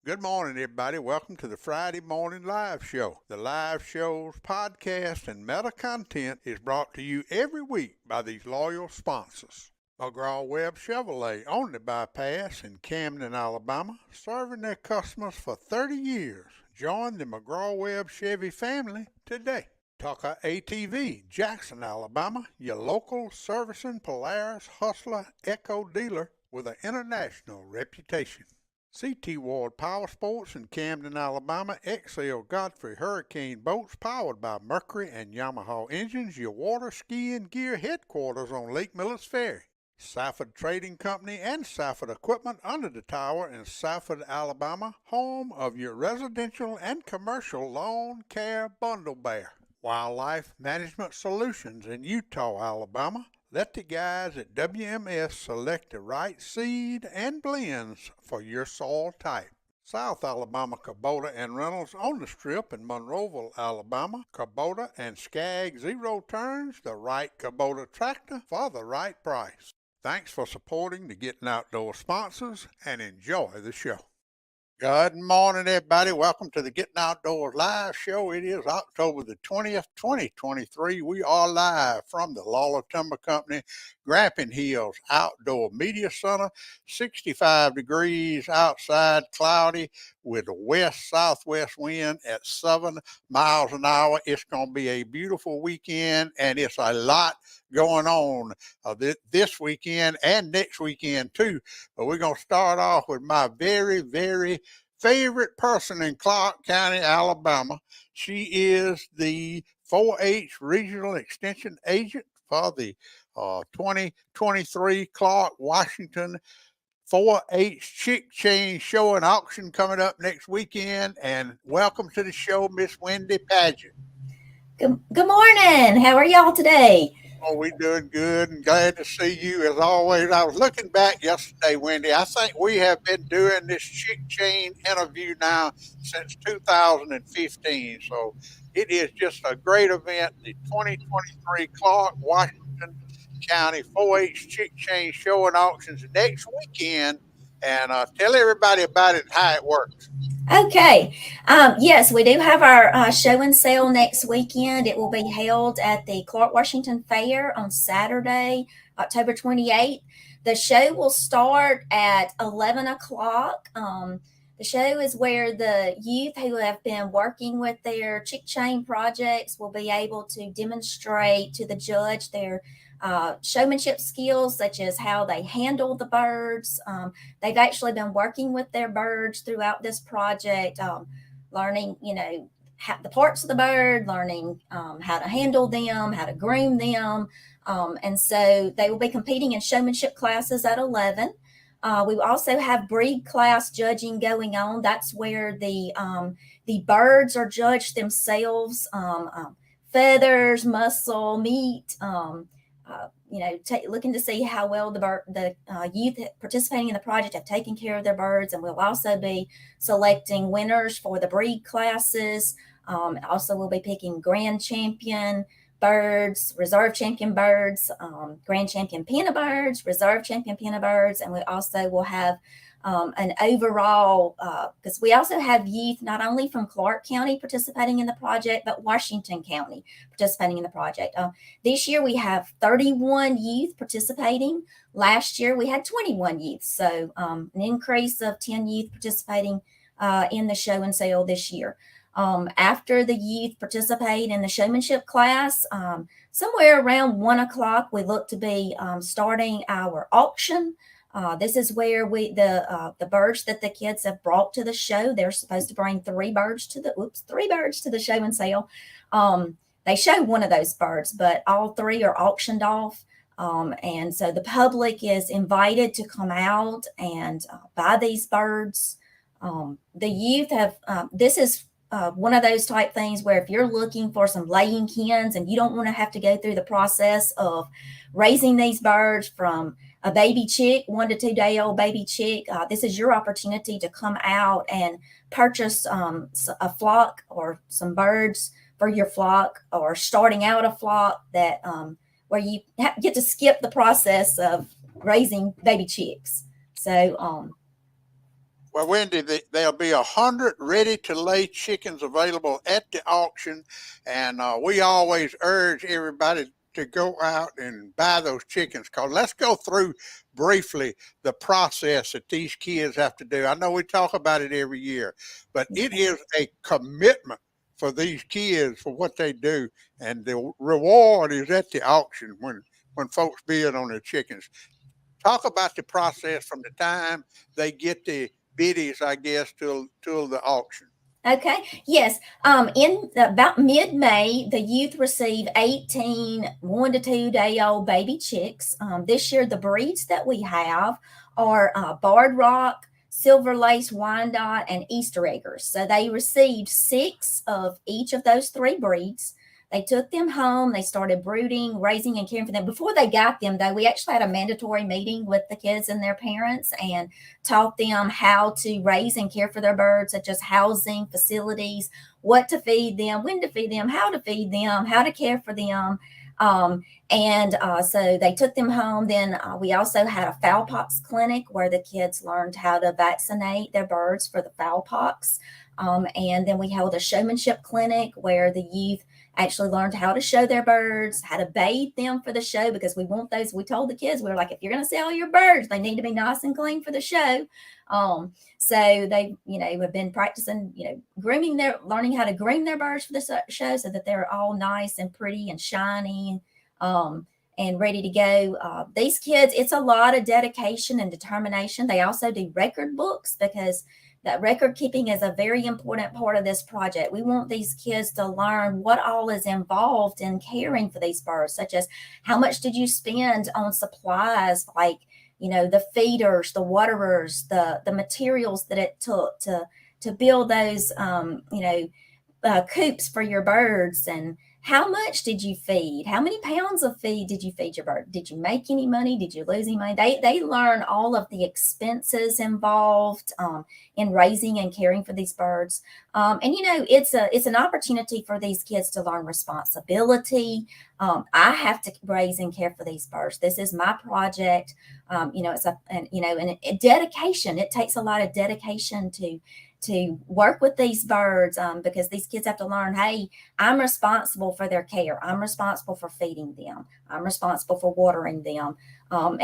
Good morning, everybody. Welcome to the Friday Morning Live Show. The live show's podcast and meta content is brought to you every week by these loyal sponsors. McGraw-Webb Chevrolet on the bypass in Camden, Alabama, serving their customers for 30 years. Join the McGraw-Webb Chevy family today. Tucker ATV, Jackson, Alabama, your local servicing Polaris Hustler Echo dealer with an international reputation. CT Ward Power Sports in Camden, Alabama, XL Godfrey Hurricane Boats powered by Mercury and Yamaha engines, your water skiing gear headquarters on Lake Millis Ferry. Safford Trading Company and Safford Equipment under the tower in Safford, Alabama, home of your residential and commercial lawn care bundle bear. Wildlife Management Solutions in Utah, Alabama. Let the guys at WMS select the right seed and blends for your soil type. South Alabama Kubota and Reynolds on the Strip in Monroeville, Alabama. Kubota and Skag Zero Turns, the right Kubota tractor for the right price. Thanks for supporting the Gettin Outdoors sponsors and enjoy the show. Good morning, everybody. Welcome to the Gettin Outdoors Live Show. It is October the 20th, 2023. We are live from the Lawler Timber Company, Grampian Hills Outdoor Media Center. 65 degrees outside, cloudy with a west-southwest wind at 7 miles an hour. It's going to be a beautiful weekend, and it's a lot going on this weekend and next weekend, too. But we're going to start off with my very, very favorite person in Clark County, Alabama. She is the 4-H Regional Extension Agent for the 2023 Clark-Wessington 4-H Chick Chain Show and Auction coming up next weekend. And welcome to the show, Miss Wendy Padgett. Good morning. How are y'all today? Oh, we're doing good and glad to see you as always. I was looking back yesterday, Wendy. I think we have been doing this Chick Chain interview now since 2015. So it is just a great event. The 2023 Clark-Wessington County 4-H Chick Chain Show and Auctions next weekend. And tell everybody about it and how it works. Okay. Yes, we do have our show and sale next weekend. It will be held at the Clark-Wessington Fair on Saturday, October 28th. The show will start at 11 o'clock. The show is where the youth who have been working with their chick chain projects will be able to demonstrate to the judge their showmanship skills, such as how they handle the birds. They've actually been working with their birds throughout this project, learning, the parts of the bird, learning how to handle them, how to groom them. And so they will be competing in showmanship classes at 11. We also have breed class judging going on. That's where the birds are judged themselves, feathers, muscle, meat, looking to see how well the youth participating in the project have taken care of their birds. And we'll also be selecting winners for the breed classes. Also, we'll be picking grand champion birds, reserve champion birds, grand champion pinna birds, reserve champion pinna birds. And we also will have an overall, because we also have youth not only from Clark County participating in the project, but Washington County participating in the project. This year we have 31 youth participating. Last year we had 21 youth, so an increase of 10 youth participating in the show and sale this year. After the youth participate in the showmanship class, somewhere around 1 o'clock, we look to be starting our auction. This is where the birds that the kids have brought to the show. They're supposed to bring three birds to the show and sale. They show one of those birds, but all three are auctioned off. And so the public is invited to come out and buy these birds. The youth have, this is one of those type things where if you're looking for some laying hens and you don't want to have to go through the process of raising these birds from a baby chick, 1 to 2 day old baby chick, this is your opportunity to come out and purchase a flock or some birds for your flock, or starting out a flock that where you get to skip the process of raising baby chicks. So well, Wendy, there'll be 100 ready-to-lay chickens available at the auction, and we always urge everybody to go out and buy those chickens. Because let's go through briefly the process that these kids have to do. I know we talk about it every year, but it is a commitment for these kids for what they do, and the reward is at the auction when folks bid on their chickens. Talk about the process from the time they get the biddies, I guess, till the auction. okay, yes. In about mid-May, the youth receive 18 1 to 2 day old baby chicks. This year, the breeds that we have are Barred Rock, Silver Lace Wyandotte, and Easter Eggers. So they received 6 of each of those 3 breeds. They took them home. They started brooding, raising, and caring for them. Before they got them, though, we actually had a mandatory meeting with the kids and their parents and taught them how to raise and care for their birds, such as housing, facilities, what to feed them, when to feed them, how to care for them. So they took them home. Then we also had a fowl pox clinic where the kids learned how to vaccinate their birds for the fowl pox. And then we held a showmanship clinic where the youth actually learned how to show their birds, how to bathe them for the show, because we want those. We told the kids, we were like, if you're going to sell your birds, they need to be nice and clean for the show. So they, have been practicing, learning how to groom their birds for the show so that they're all nice and pretty and shiny, and ready to go. These kids, it's a lot of dedication and determination. They also do record books because that record keeping is a very important part of this project. We want these kids to learn what all is involved in caring for these birds, such as how much did you spend on supplies like, the feeders, the waterers, the materials that it took to build those, coops for your birds, and how much did you feed? How many pounds of feed did you feed your bird? Did you make any money? Did you lose any money? They learn all of the expenses involved in raising and caring for these birds. It's an opportunity for these kids to learn responsibility. I have to raise and care for these birds. This is my project. It's a dedication. It takes a lot of dedication to work with these birds, because these kids have to learn, hey, I'm responsible for their care. I'm responsible for feeding them. I'm responsible for watering them. A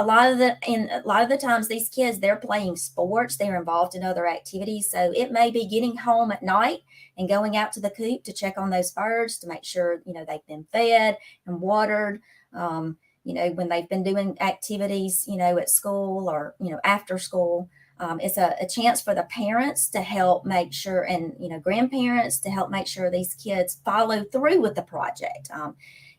lot of the times these kids, they're playing sports, they're involved in other activities. So it may be getting home at night and going out to the coop to check on those birds to make sure, they've been fed and watered. When they've been doing activities, at school or, after school. It's a chance for the parents to help make sure, and grandparents to help make sure these kids follow through with the project.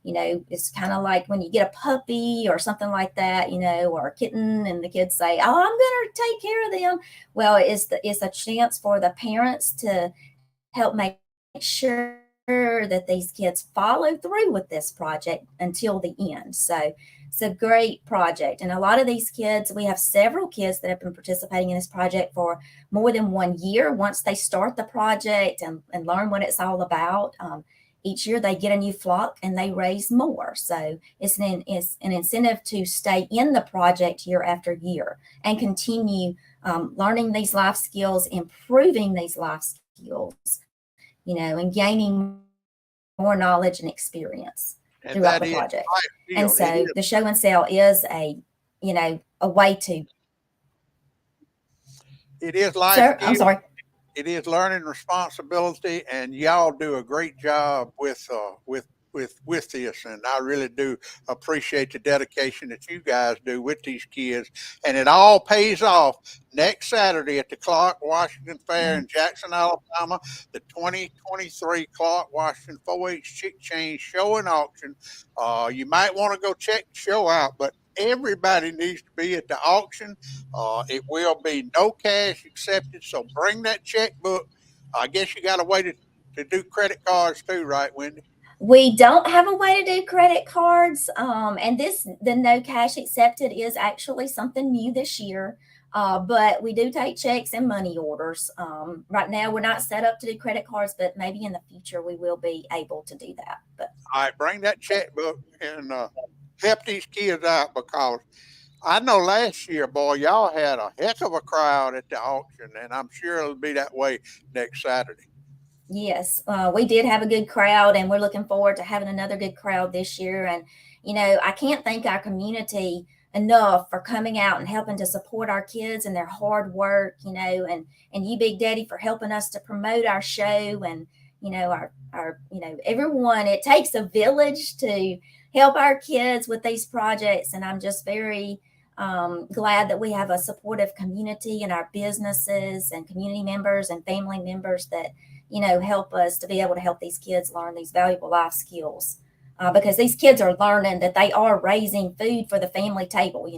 It's kind of like when you get a puppy or something like that, or a kitten, and the kids say, "Oh, I'm going to take care of them." Well, it's a chance for the parents to help make sure that these kids follow through with this project until the end. So it's a great project. And a lot of these kids, we have several kids that have been participating in this project for more than 1 year. Once they start the project and learn what it's all about, each year they get a new flock and they raise more. So it's an incentive to stay in the project year after year and continue learning these life skills, improving these life skills, and gaining more knowledge and experience throughout the project. And so the show and sell is a way to. It is life. Sir, I'm sorry. It is learning responsibility, and y'all do a great job with this, and I really do appreciate the dedication that you guys do with these kids, and it all pays off next Saturday at the Clark-Wessington Fair in Jackson, Alabama, the 2023 Clark-Wessington 4-H Chick Chain Show and Auction. You might want to go check the show out, but everybody needs to be at the auction. It will be no cash accepted, so bring that checkbook. I guess you got a way to do credit cards too, right, Wendy? We don't have a way to do credit cards, and the no cash accepted is actually something new this year. But we do take checks and money orders. Right now, we're not set up to do credit cards, but maybe in the future we will be able to do that. But all right, bring that checkbook and help these kids out, because I know last year, boy, y'all had a heck of a crowd at the auction, and I'm sure it'll be that way next Saturday. Yes, we did have a good crowd, and we're looking forward to having another good crowd this year. And, I can't thank our community enough for coming out and helping to support our kids and their hard work, and you, Big Daddy, for helping us to promote our show, and, our everyone. It takes a village to help our kids with these projects. And I'm just very glad that we have a supportive community and our businesses and community members and family members that help us to be able to help these kids learn these valuable life skills, because these kids are learning that they are raising food for the family table.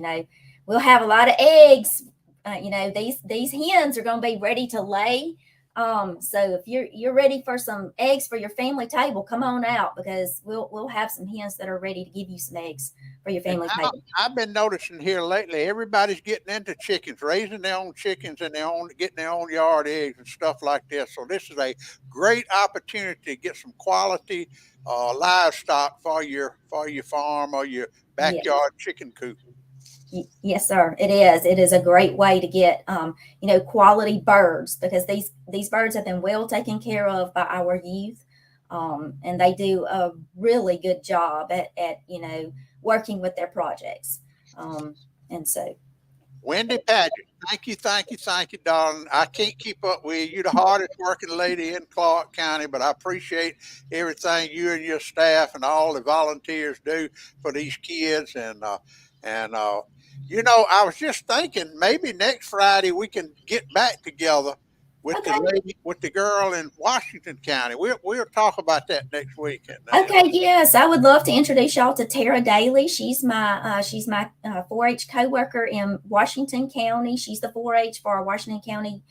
We'll have a lot of eggs. These hens are going to be ready to lay. So if you're ready for some eggs for your family table, come on out, because we'll have some hens that are ready to give you some eggs for your family table. I've been noticing here lately, everybody's getting into chickens, raising their own chickens and getting their own yard eggs and stuff like this. So this is a great opportunity to get some quality livestock for your farm or your backyard chicken coop. Yes, sir. It is. It is a great way to get, quality birds, because these birds have been well taken care of by our youth, and they do a really good job at working with their projects. And so, Wendy Padgett, thank you, darling. I can't keep up with you. You're the hardest working lady in Clark County, but I appreciate everything you and your staff and all the volunteers do for these kids. And I was just thinking maybe next Friday we can get back together with the girl in Washington County. We'll talk about that next week. Okay, yes, I would love to introduce y'all to Tara Daly. She's my 4-H coworker in Washington County. She's the 4-H for our Washington County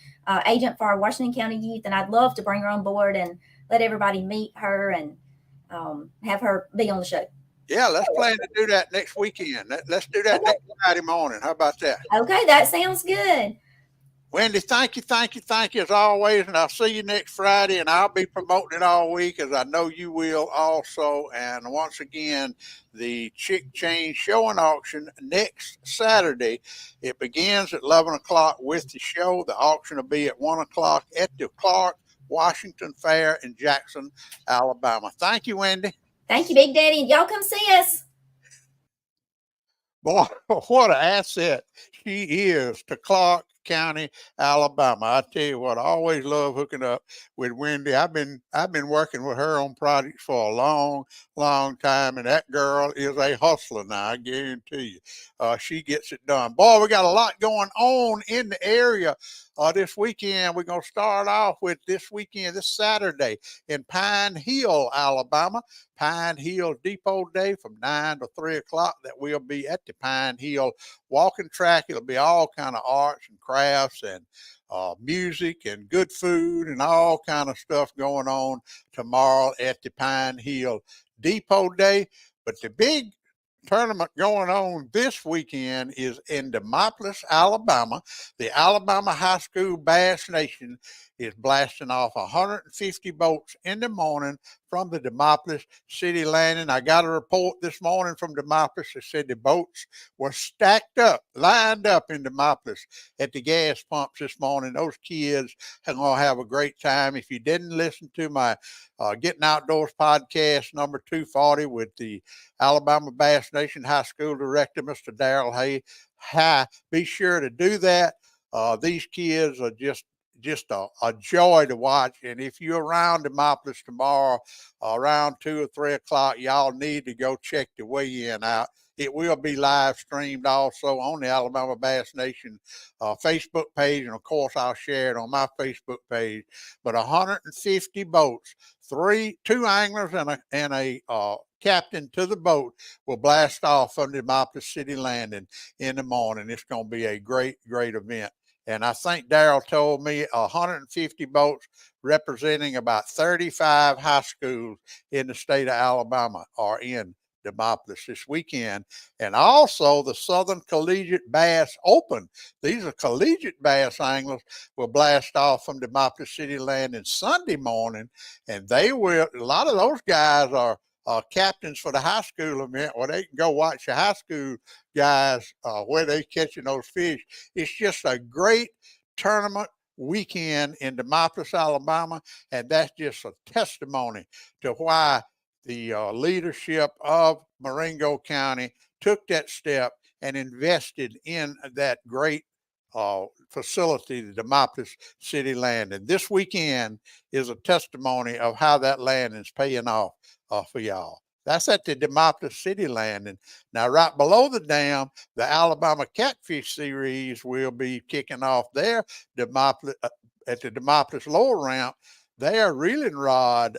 agent for our Washington County youth, and I'd love to bring her on board and let everybody meet her and have her be on the show. Yeah, let's plan to do that next weekend. Let's do that next Friday morning. How about that? Okay, that sounds good. Wendy, thank you as always, and I'll see you next Friday, and I'll be promoting it all week, as I know you will also. And once again, the Chick Chain Show and Auction next Saturday. It begins at 11 o'clock with the show. The auction will be at 1 o'clock at the Clark-Wessington Fair in Jackson, Alabama. Thank you, Wendy. Thank you, Big Daddy. Y'all come see us. Boy, what an asset she is to Clark County, Alabama. I tell you what, I always love hooking up with Wendy. I've been working with her on projects for a long time, and that girl is a hustler now, I guarantee you. She gets it done. Boy, we got a lot going on in the area this weekend. We're going to start off with this Saturday in Pine Hill, Alabama. Pine Hill Depot Day from 9 to 3 o'clock. That will be at the Pine Hill walking track. It'll be all kind of arts and crafts and music and good food and all kind of stuff going on tomorrow at the Pine Hill Depot Day. But the big tournament going on this weekend is in Demopolis, Alabama. The Alabama High School Bass Nation is blasting off 150 boats in the morning from the Demopolis City Landing. I got a report this morning from Demopolis that said the boats were stacked up, lined up in Demopolis at the gas pumps this morning. Those kids are going to have a great time. If you didn't listen to my Getting Outdoors podcast number 240 with the Alabama Bass Nation High School director, Mr. Darrell Hay, be sure to do that. These kids are just a joy to watch. And if you're around Demopolis tomorrow, around 2 or 3 o'clock, y'all need to go check the weigh-in out. It will be live streamed also on the Alabama Bass Nation Facebook page. And of course, I'll share it on my Facebook page. But 150 boats, 2 anglers and a captain to the boat will blast off from the Demopolis City Landing in the morning. It's going to be a great, great event. And I think Darrell told me 150 boats representing about 35 high schools in the state of Alabama are in Demopolis this weekend. And also the Southern Collegiate Bass Open. These are collegiate bass anglers will blast off from Demopolis City Landing Sunday morning. And a lot of those guys are captains for the high school event, where they can go watch the high school guys where they catching those fish. It's just a great tournament weekend in Demopolis, Alabama, and that's just a testimony to why the leadership of Marengo County took that step and invested in that great facility, the Demopolis City Landing. This weekend is a testimony of how that landing is paying off for y'all. That's at the Demopolis City Landing. Now, right below the dam, the Alabama Catfish Series will be kicking off there at the Demopolis Lower Ramp. Their reeling rod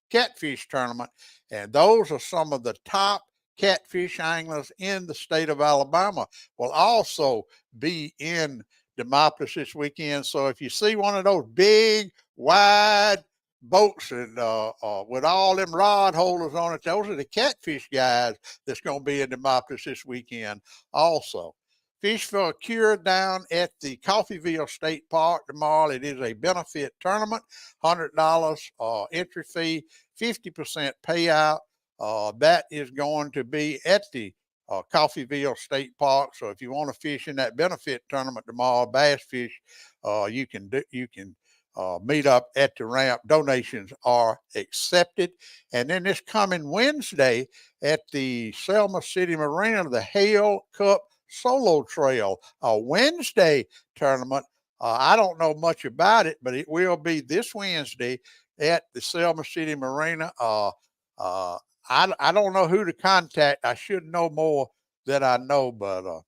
catfish tournament, and those are some of the top catfish anglers in the state of Alabama will also be in Demopolis this weekend. So if you see one of those big, wide boats and with all them rod holders on it, those are the catfish guys that's going to be in Demopolis this weekend also. Fish for a Cure down at the Coffeyville State Park tomorrow. It is a benefit tournament, $100 entry fee, 50% payout. That is going to be at the Coffeyville State Park. So if you want to fish in that benefit tournament tomorrow, bass fish, you can meet up at the ramp. Donations are accepted. And then this coming Wednesday at the Selma City Marina, the Hale Cup Solo Trail, a Wednesday tournament. I don't know much about it, but it will be this Wednesday at the Selma City Marina. I don't know who to contact. I should know more than I know, but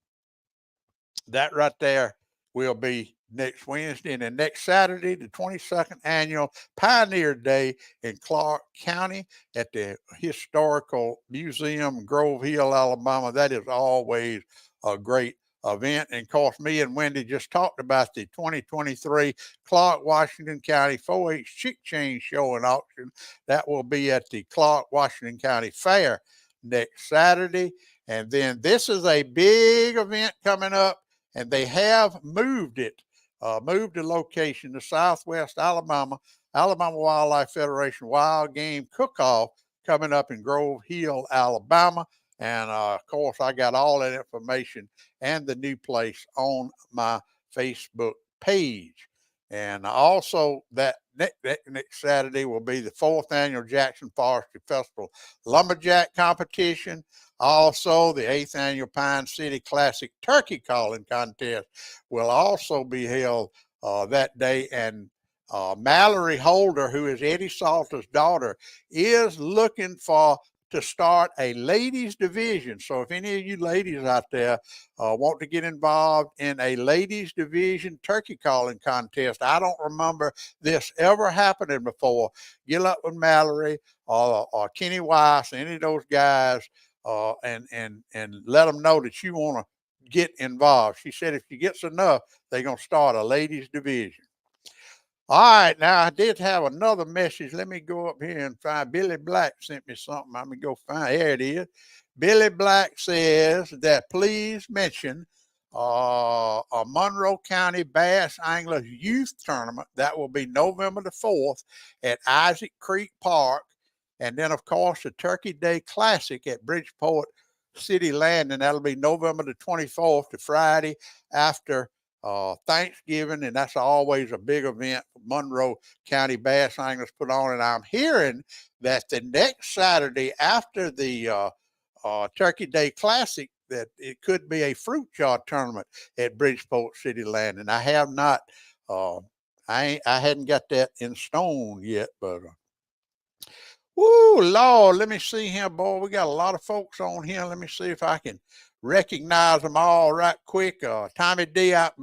that right there will be next Wednesday. And then next Saturday, the 22nd annual Pioneer Day in Clark County at the Historical Museum, Grove Hill, Alabama. That is always a great event. And of course, me and Wendy just talked about the 2023 Clark-Washington County 4-H Chick Chain Show and Auction. That will be at the Clark-Washington County Fair next Saturday. And then this is a big event coming up, and they have moved the location to Southwest Alabama Wildlife Federation Wild Game Cook-Off coming up in Grove Hill, Alabama. And of course, I got all that information and the new place on my Facebook page. And also that next Saturday will be the 4th annual Jackson Forestry Festival Lumberjack Competition. Also, the 8th annual Pine City Classic Turkey Calling Contest will also be held that day. And Mallory Holder, who is Eddie Salter's daughter, is looking to start a ladies division. So if any of you ladies out there want to get involved in a ladies division turkey calling contest, I don't remember this ever happening before. Get up with Mallory or Kenny Weiss, any of those guys, and let them know that you want to get involved. She said if she gets enough, they're going to start a ladies division. All right, now I did have another message. Let me go up here and find. Billy Black sent me something. Let me go find. There it is. Billy Black says that please mention a Monroe County Bass Anglers Youth Tournament. That will be November the 4th at Isaac Creek Park. And then, of course, the Turkey Day Classic at Bridgeport City Landing. That'll be November the 24th, the Friday after Thanksgiving, and that's always a big event Monroe County Bass Anglers put on. And I'm hearing that the next Saturday after the Turkey Day Classic, that it could be a fruit jar tournament at Bridgeport City Landing. I have not, I hadn't got that in stone yet, but woo, Lord, let me see here, boy. We got a lot of folks on here. Let me see if I can recognize them all right quick. Tommy D out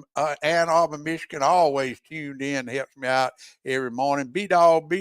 Ann Arbor, Michigan, always tuned in, helps me out every morning. B-Dog,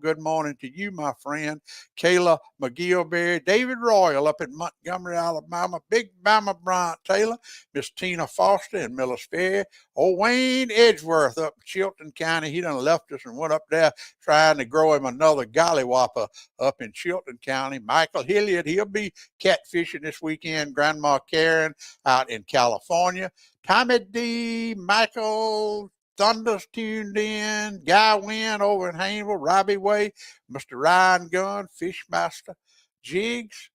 good morning to you, my friend. Kayla McGillberry, David Royal up in Montgomery, Alabama, Big Bama Bryant Taylor, Miss Tina Foster in Millis Ferry, old Wayne Edgeworth up in Chilton County. He done left us and went up there trying to grow him another gollywhopper up in Chilton County. Michael Hilliard, he'll be catfishing this weekend. Grandma Karen out in California. Tommy D, Michael Thunder's tuned in. Guy Wynn over in Hayneville. Robbie Way, Mr. Ryan Gunn, Fishmaster, Jigs,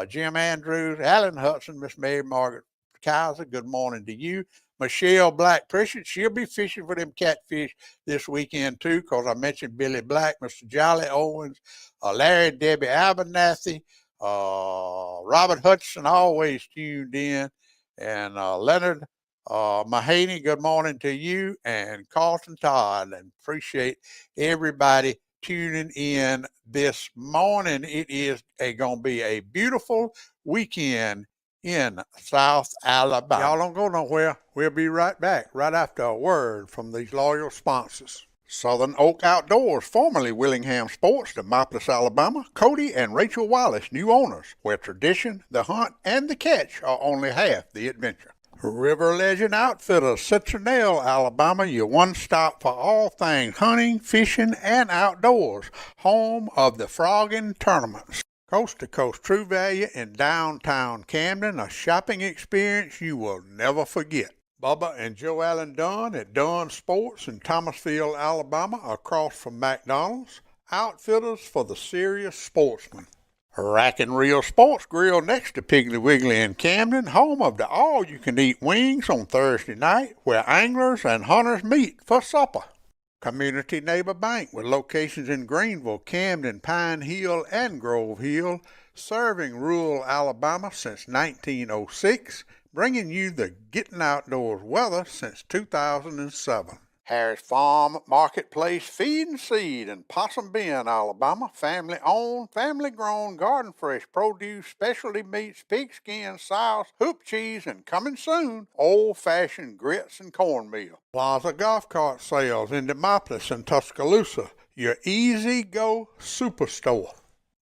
Jim Andrews, Alan Hudson, Miss Mary Margaret Kaiser, good morning to you. Michelle Black Pritchett, she'll be fishing for them catfish this weekend too, because I mentioned Billy Black, Mr. Jolly Owens, Larry Debbie Abernathy, Robert Hudson, always tuned in, and Leonard Mahaney, good morning to you, and Carlton Todd, and appreciate everybody tuning in this morning. It is going to be a beautiful weekend in South Alabama. Y'all don't go nowhere. We'll be right back right after a word from these loyal sponsors. Southern Oak Outdoors, formerly Willingham Sports, Demopolis, Alabama. Cody and Rachel Wallace, new owners, where tradition, the hunt, and the catch are only half the adventure. River Legend Outfitters, Citronelle, Alabama, your one-stop for all things hunting, fishing, and outdoors. Home of the Frogging Tournaments. Coast to Coast True Value in downtown Camden, a shopping experience you will never forget. Bubba and Joe Allen Dunn at Dunn Sports in Thomasville, Alabama, across from McDonald's. Outfitters for the serious sportsman. Rack and Reel Sports Grill next to Piggly Wiggly in Camden, home of the all-you-can-eat wings on Thursday night, where anglers and hunters meet for supper. Community Neighbor Bank with locations in Greenville, Camden, Pine Hill, and Grove Hill, serving rural Alabama since 1906, bringing you the Gettin Outdoors weather since 2007. Harris Farm Marketplace Feed and Seed in Possum Bend, Alabama. Family-owned, family-grown, garden-fresh produce, specialty meats, pigskin, souse, hoop cheese, and coming soon, old-fashioned grits and cornmeal. Plaza Golf Cart Sales in Demopolis and Tuscaloosa, your easy-go superstore.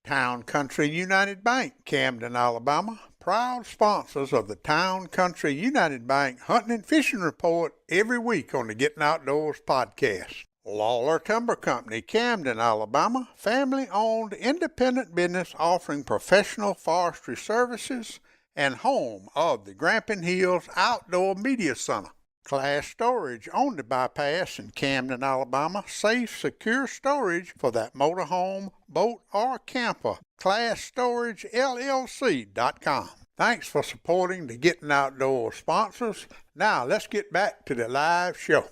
Town Country United Bank, Camden, Alabama. Proud sponsors of the Town Country United Bank Hunting and Fishing Report every week on the Gettin Outdoors podcast. Lawler Timber Company, Camden, Alabama. Family-owned independent business offering professional forestry services and home of the Grampian Hills Outdoor Media Center. Class Storage on the bypass in Camden, Alabama. Safe, secure storage for that motorhome, boat, or camper. ClassStorageLLC.com. Thanks for supporting the Gettin Outdoors sponsors. Now let's get back to the live show.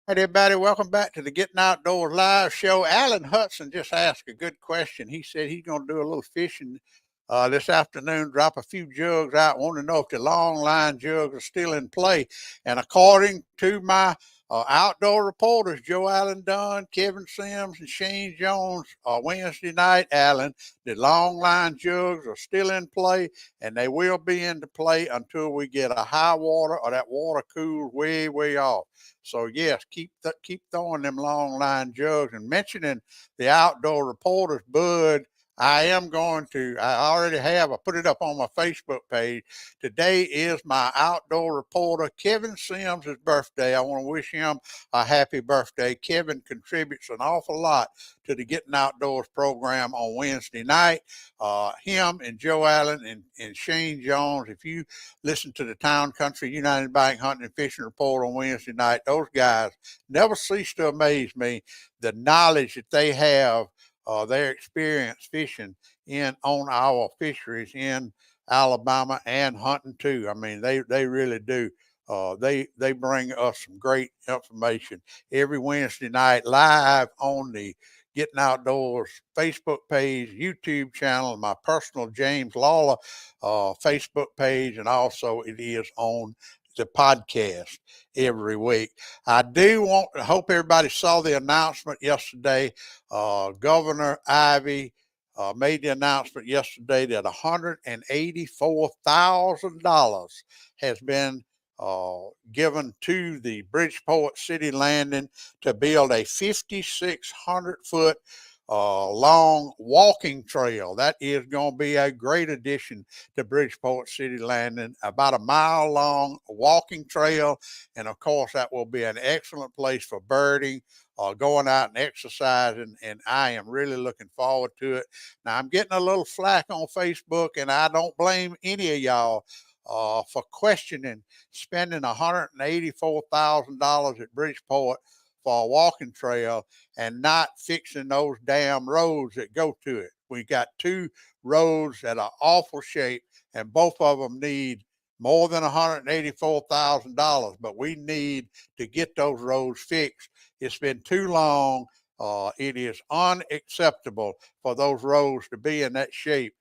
Hey everybody, welcome back to the Gettin Outdoors live show. Alan Hudson just asked a good question. He said he's going to do a little fishing this afternoon, drop a few jugs out. Want to know if the long line jugs are still in play. And according to my outdoor reporters, Joe Allen Dunn, Kevin Sims, and Shane Jones, Wednesday night, Alan, the long line jugs are still in play, and they will be into play until we get a high water or that water cools way, way off. So yes, keep throwing them long line jugs. And mentioning the outdoor reporters, Bud I am going to, I already have, I put it up on my Facebook page. Today is my outdoor reporter, Kevin Sims' birthday. I want to wish him a happy birthday. Kevin contributes an awful lot to the Getting Outdoors program on Wednesday night. Him and Joe Allen and Shane Jones, if you listen to the Town Country United Bank Hunting and Fishing Report on Wednesday night, those guys never cease to amaze me. The knowledge that they have, their experience fishing in on our fisheries in Alabama and hunting too. I mean, they really do. They bring us some great information every Wednesday night live on the Getting Outdoors Facebook page, YouTube channel, my personal James Lawler Facebook page, and also it is on the podcast every week. I do want to hope everybody saw the announcement yesterday. Governor Ivey made the announcement yesterday that $184,000 has been given to the Bridgeport City Landing to build a 5,600-foot long walking trail. That is going to be a great addition to Bridgeport City Landing, about a mile long walking trail. And of course, that will be an excellent place for birding, going out and exercising. And I am really looking forward to it. Now, I'm getting a little flack on Facebook, and I don't blame any of y'all for questioning spending $184,000 at Bridgeport for a walking trail and not fixing those damn roads that go to it. We got two roads that are awful shape, and both of them need more than $184,000, but we need to get those roads fixed. It's been too long. It is unacceptable for those roads to be in that shape.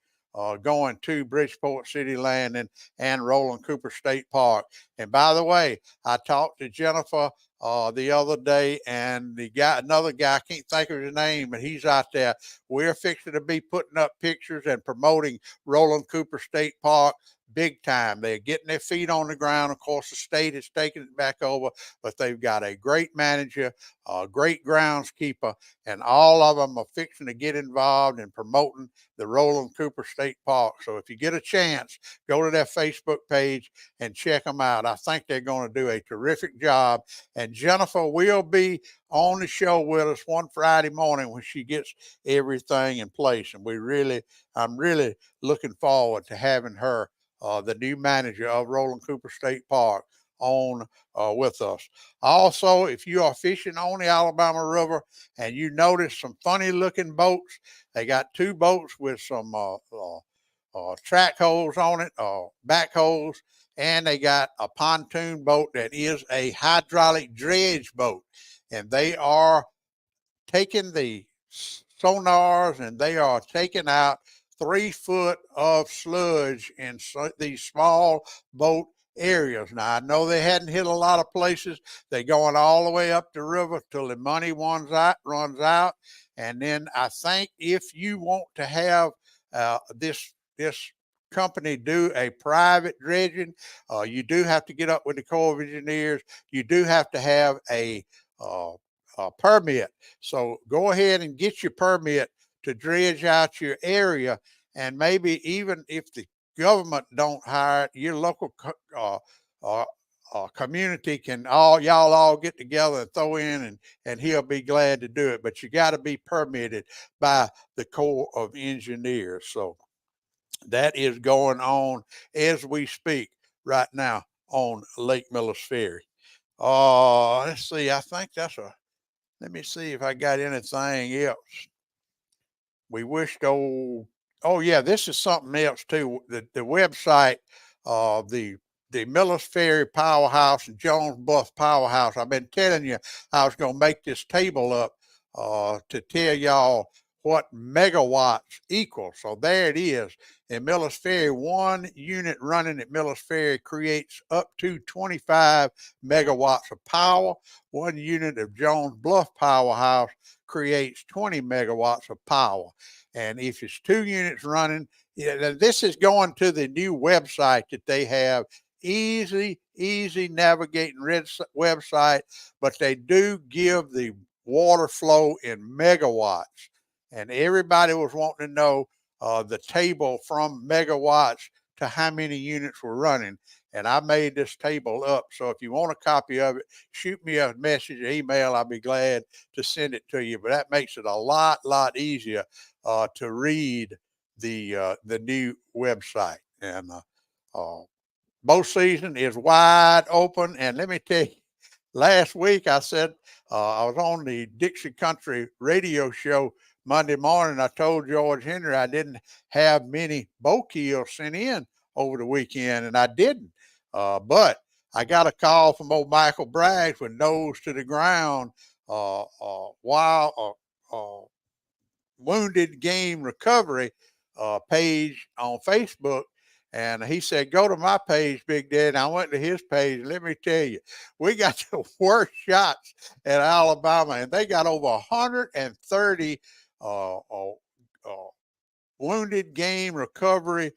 Going to Bridgeport City Landing and Roland Cooper State Park. And by the way, I talked to Jennifer the other day, and another guy, I can't think of his name, but he's out there. We're fixing to be putting up pictures and promoting Roland Cooper State Park big time. They're getting their feet on the ground. Of course, the state is taking it back over, but they've got a great manager, a great groundskeeper, and all of them are fixing to get involved in promoting the Roland Cooper State Park. So if you get a chance, go to their Facebook page and check them out. I think they're going to do a terrific job. And Jennifer will be on the show with us one Friday morning when she gets everything in place. And I'm really looking forward to having her, the new manager of Roland Cooper State Park, on with us. Also, if you are fishing on the Alabama River and you notice some funny looking boats, they got two boats with some track holes on it, back holes, and they got a pontoon boat that is a hydraulic dredge boat. And they are taking the sonars and they are taking out 3 foot of sludge in these small boat areas. Now, I know they hadn't hit a lot of places. They're going all the way up the river till the money runs out. And then I think if you want to have this company do a private dredging, you do have to get up with the Corps of Engineers. You do have to have a permit. So go ahead and get your permit to dredge out your area. And maybe even if the government don't hire it, your local community can y'all all get together and throw in, and he'll be glad to do it. But you got to be permitted by the Corps of Engineers. So that is going on as we speak right now on Lake Millis Ferry. Let's see. I think let me see if I got anything else. We wished oh yeah, this is something else too. The website, the Millis Ferry Powerhouse and Jones Bluff Powerhouse. I've been telling you I was going to make this table up to tell y'all what megawatts equal. So there it is. In Millis Ferry, one unit running at Millis Ferry creates up to 25 megawatts of power. One unit of Jones Bluff Powerhouse creates 20 megawatts of power. And if it's 2 units running, this is going to the new website that they have. Easy navigating website, but they do give the water flow in megawatts. and everybody was wanting to know the table from megawatts to how many units were running. And I made this table up. So if you want a copy of it, shoot me a message, email. I'll be glad to send it to you. But that makes it a lot easier to read the new website. And bow season is wide open. And let me tell you, last week I said I was on the Dixie Country radio show Monday morning. I told George Henry I didn't have many bow kills sent in over the weekend, and I didn't. But I got a call from old Michael Braggs with Nose to the Ground Wounded Game Recovery page on Facebook. And he said, go to my page, Big Daddy. I went to his page. And let me tell you, we got the worst shots at Alabama, and they got over 130 wounded game recovery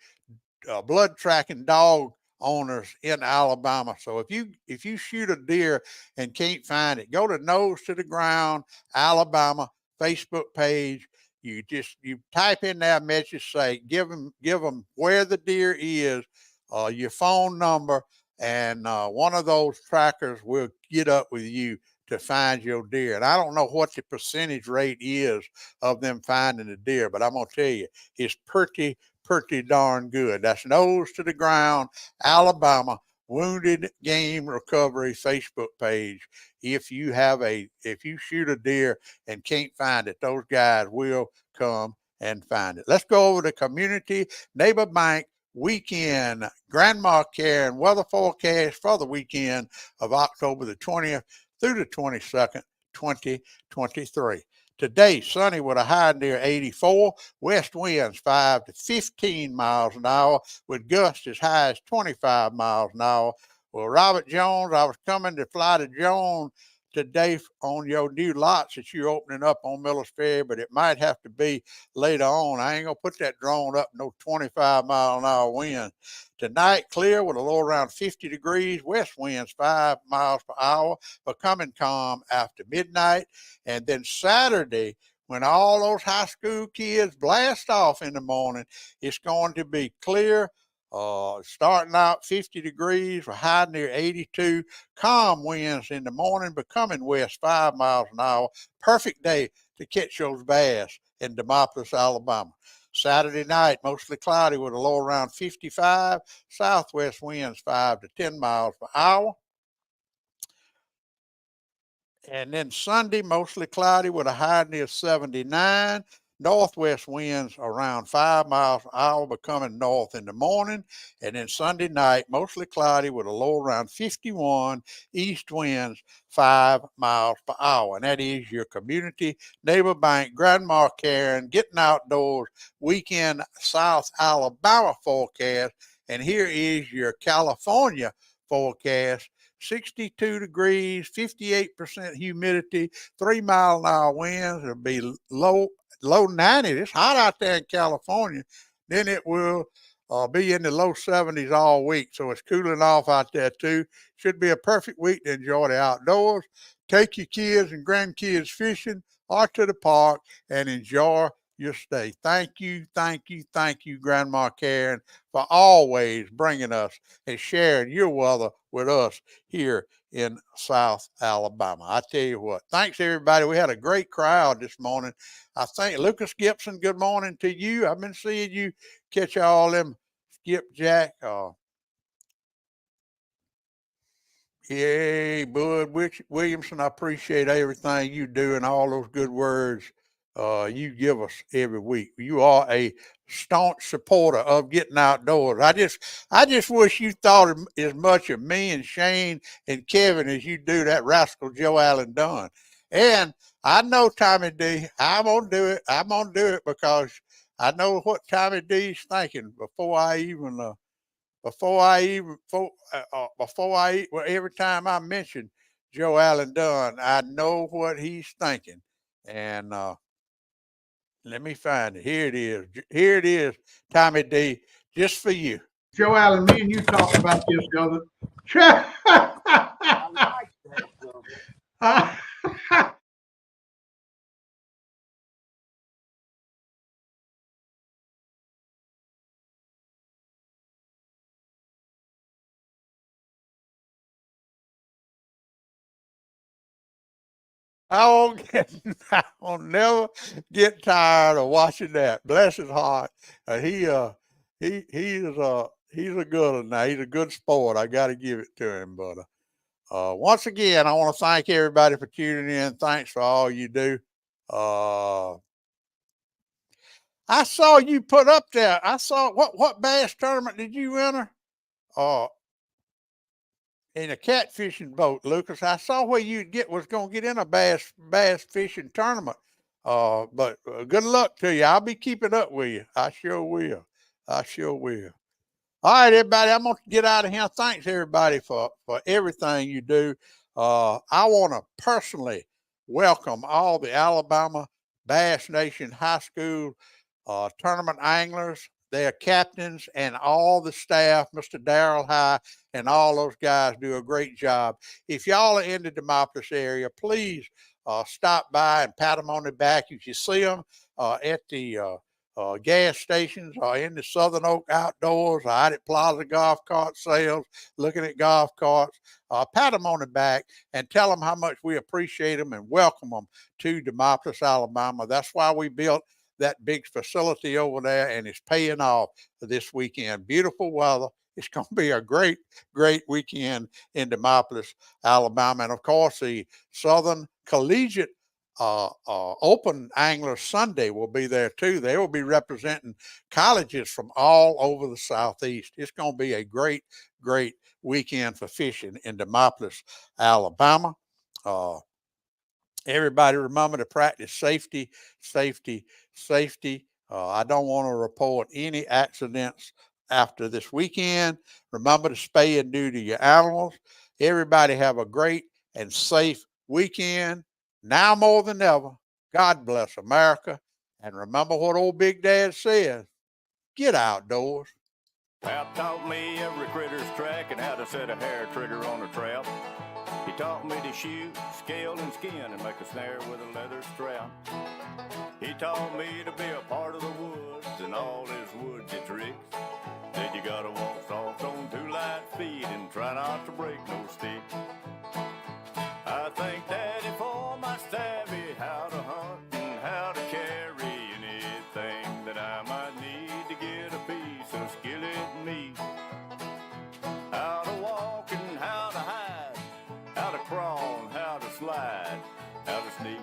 blood tracking dog owners in Alabama. So if you shoot a deer and can't find it, go to Nose to the Ground Alabama Facebook page. You type in that message, say give them where the deer is, your phone number, and one of those trackers will get up with you to find your deer. And I don't know what the percentage rate is of them finding the deer, but I'm gonna tell you, it's pretty darn good. That's Nose to the Ground Alabama Wounded Game Recovery Facebook page. If you shoot a deer and can't find it, those guys will come and find it. Let's go over to Community Neighbor Bank weekend grandma care and weather forecast for the weekend of October the 20th through the 22nd, 2023. Today, sunny with a high near 84, west winds 5 to 15 miles an hour with gusts as high as 25 miles an hour. Well, Robert Jones, I was coming to fly to Jones today on your new lots that you're opening up on Miller's Ferry, but it might have to be later on. I ain't going to put that drone up no 25 mile an hour wind. Tonight, clear with a low around 50 degrees, west winds 5 miles per hour, becoming calm after midnight. And then Saturday, when all those high school kids blast off in the morning, it's going to be clear, starting out 50 degrees, with high near 82, calm winds in the morning, becoming west 5 miles an hour. Perfect day to catch those bass in Demopolis, Alabama. Saturday night, mostly cloudy with a low around 55, southwest winds 5 to 10 miles per hour. And then Sunday, mostly cloudy with a high near 79. Northwest winds around 5 miles per hour, becoming north in the morning. And then Sunday night, mostly cloudy with a low around 51. East winds 5 miles per hour. And that is your Community Neighbor Bank Grandma Karen Getting Outdoors weekend South Alabama forecast. And here is your California forecast. 62 degrees, 58% humidity, 3 mile an hour winds. It'll be low 90. It's hot out there in California. Then it will be in the low 70s all week. So it's cooling off out there too. Should be a perfect week to enjoy the outdoors. Take your kids and grandkids fishing or to the park and enjoy your stay. Thank you, Grandma Karen, for always bringing us and sharing your weather with us here in South Alabama. I tell you what, thanks everybody. We had a great crowd this morning. I think Lucas Gibson, good morning to you. I've been seeing you catch all them skipjack. Yay, Bud Williamson, I appreciate everything you do and all those good words you give us every week. You are a staunch supporter of Getting Outdoors. I just wish you thought as much of me and Shane and Kevin as you do that rascal Joe Allen Dunn. And I know Tommy D. I'm gonna do it. I'm gonna do it because I know what Tommy D's thinking every time I mention Joe Allen Dunn, I know what he's thinking. And let me find it. Here it is. Here it is, Tommy D, just for you. Joe Allen, me and you talked about this the other. I will never get tired of watching that. Bless his heart. He's a good one now. He's a good sport. I got to give it to him. But once again, I want to thank everybody for tuning in. Thanks for all you do. I saw you put up there. I saw what bass tournament did you enter? In a catfishing boat, Lucas. I saw where you was gonna get in a bass fishing tournament. But good luck to you. I'll be keeping up with you. I sure will. I sure will. All right, everybody. I'm gonna get out of here. Thanks everybody for everything you do. I want to personally welcome all the Alabama Bass Nation High School tournament anglers, their captains, and all the staff. Mr. Darrell High and all those guys do a great job. If y'all are in the Demopolis area, please stop by and pat them on the back if you see them at the gas stations or in the Southern Oak Outdoors or out at Plaza Golf Cart Sales, looking at golf carts. Pat them on the back and tell them how much we appreciate them and welcome them to Demopolis, Alabama. That's why we built that big facility over there, and it's paying off this weekend. Beautiful weather. It's going to be a great, great weekend in Demopolis, Alabama. And, of course, the Southern Collegiate Open Angler Sunday will be there, too. They will be representing colleges from all over the Southeast. It's going to be a great, great weekend for fishing in Demopolis, Alabama. Everybody remember to practice safety, safety, safety. I don't want to report any accidents after this weekend. Remember to spay and neuter your animals. Everybody have a great and safe weekend. Now more than ever, God bless America. And remember what old Big Dad says, get outdoors. Pap taught me every critter's track and how to set a hair trigger on a trap. He taught me to shoot, scale, and skin and make a snare with a leather strap. He taught me to be a part of the woods and all his woodsy tricks. Said you gotta walk soft on 2 light feet and try not to break no stick. I thank Daddy for my savvy, how to hunt and how to carry anything that I might need to get a piece of skillet meat. How to walk and how to hide, how to crawl and how to slide, how to sneak